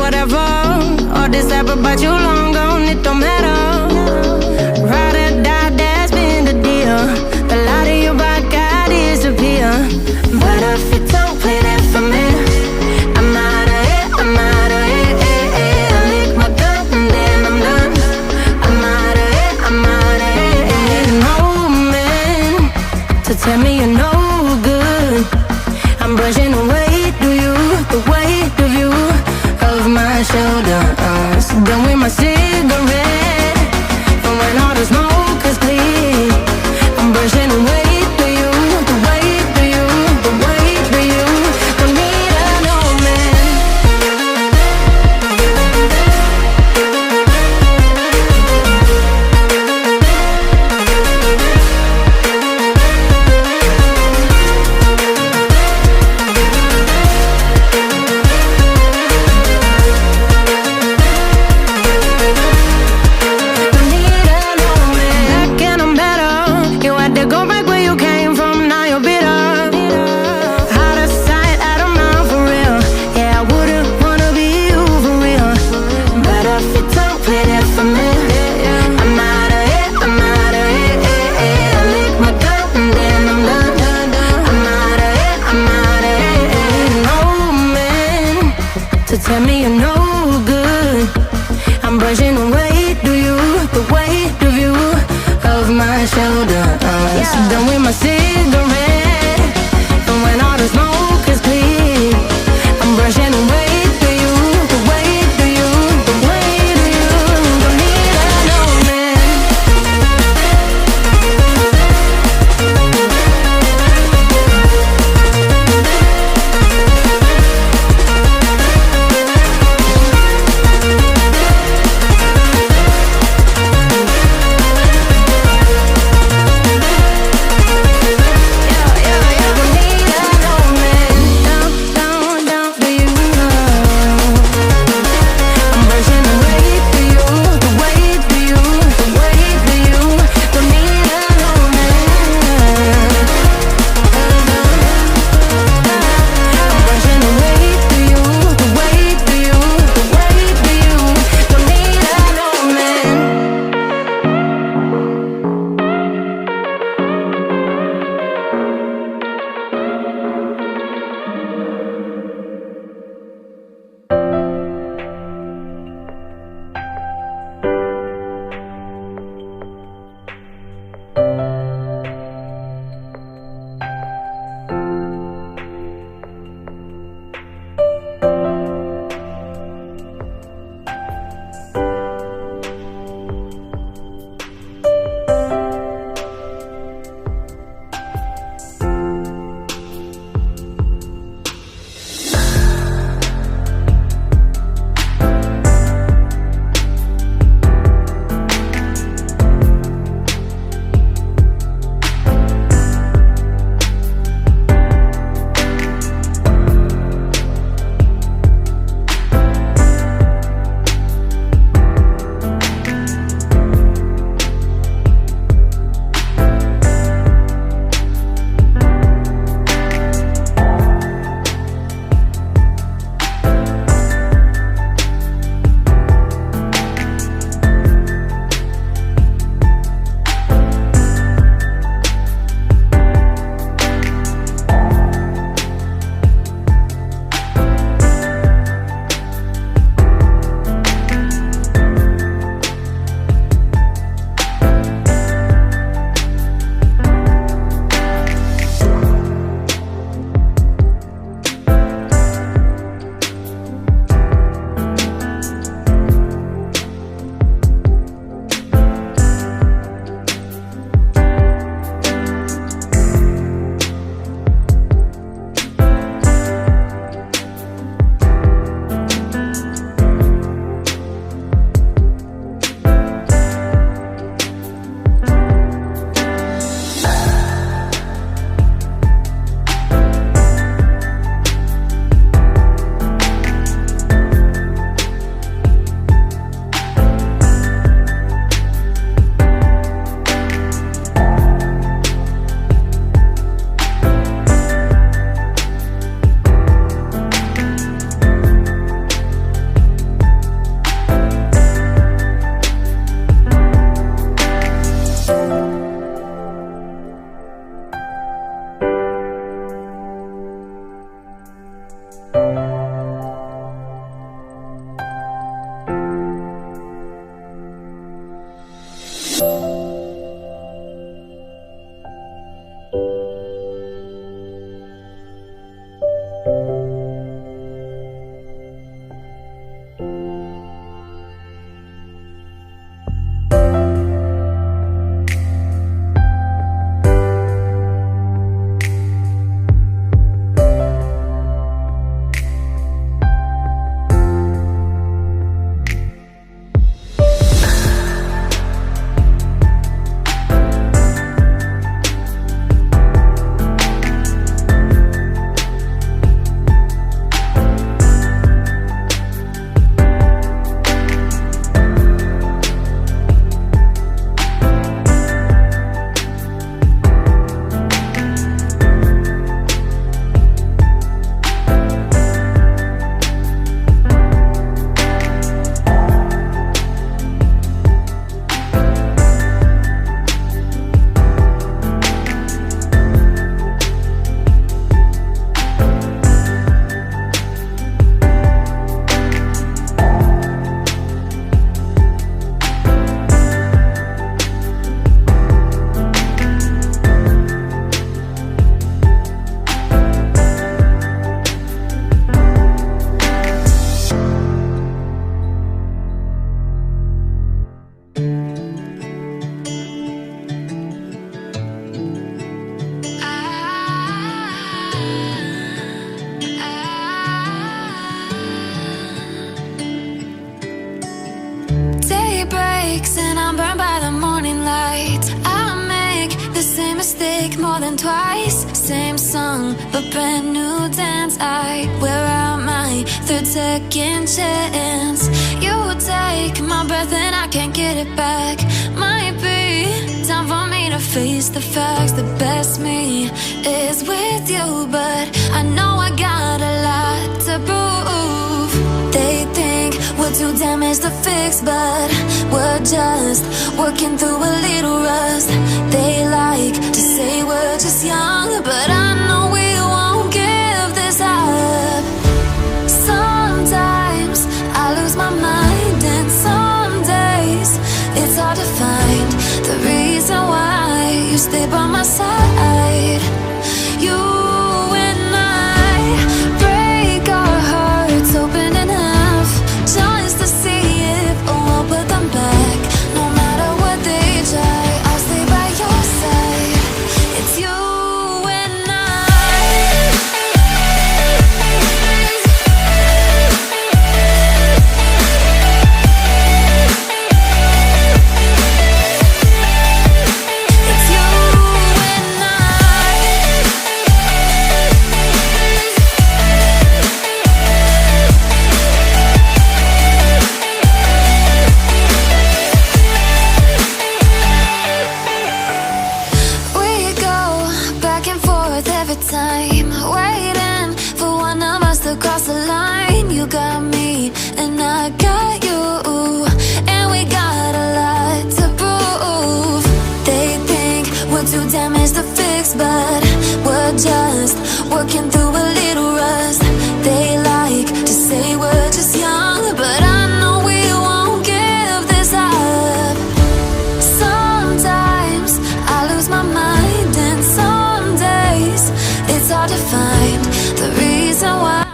whatever. All this ever but you long gone, it don't matter. Ride or die, that's been the deal. The light of your back, I disappear. But if you don't play that for me, I'm out of it, I'm out of it, I lick my gun and then I'm done. I'm out of it, I'm out of it. No man to tell me you're no good. I'm brushing away, do you, the weight of you, of my shoulders. Done with my cigarette, and when all the smoke is clear, I'm brushing away, do you, the weight, do you, the weight, do you. Don't need a no man. Tell me you're no good. I'm brushing away, do you, the weight of you, of my shoulders. Done with my cigarette, and when all the smoke is clear, I'm brushing away, do you, the weight, do you, the weight of you. Don't need a no man. twice, same song, but brand new dance. I wear out my third second chance. You take my breath and I can't get it back. Might be time for me to face the facts. The best me is with you, but I know I got a lot to prove. They think we're too damaged to fix, but we're just working through a little rust. They like to say we're just young, but I know we won't give this up. Sometimes I lose my mind, and some days it's hard to find the reason why you stay by my side. You and I break our hearts open in half, just to see if we'll put them back. No matter what they try, I'll stay by your side. It's you and I. It's you and I. We go back and forth every time, waiting for one of us to cross the line. You got me and I got you, and we got a lot to prove. They think we're too damaged to fix, but we're just working through a little rust. They like to say we're just young, but I know we won't give this up. Sometimes I lose my mind, and some days it's hard to find the reason why.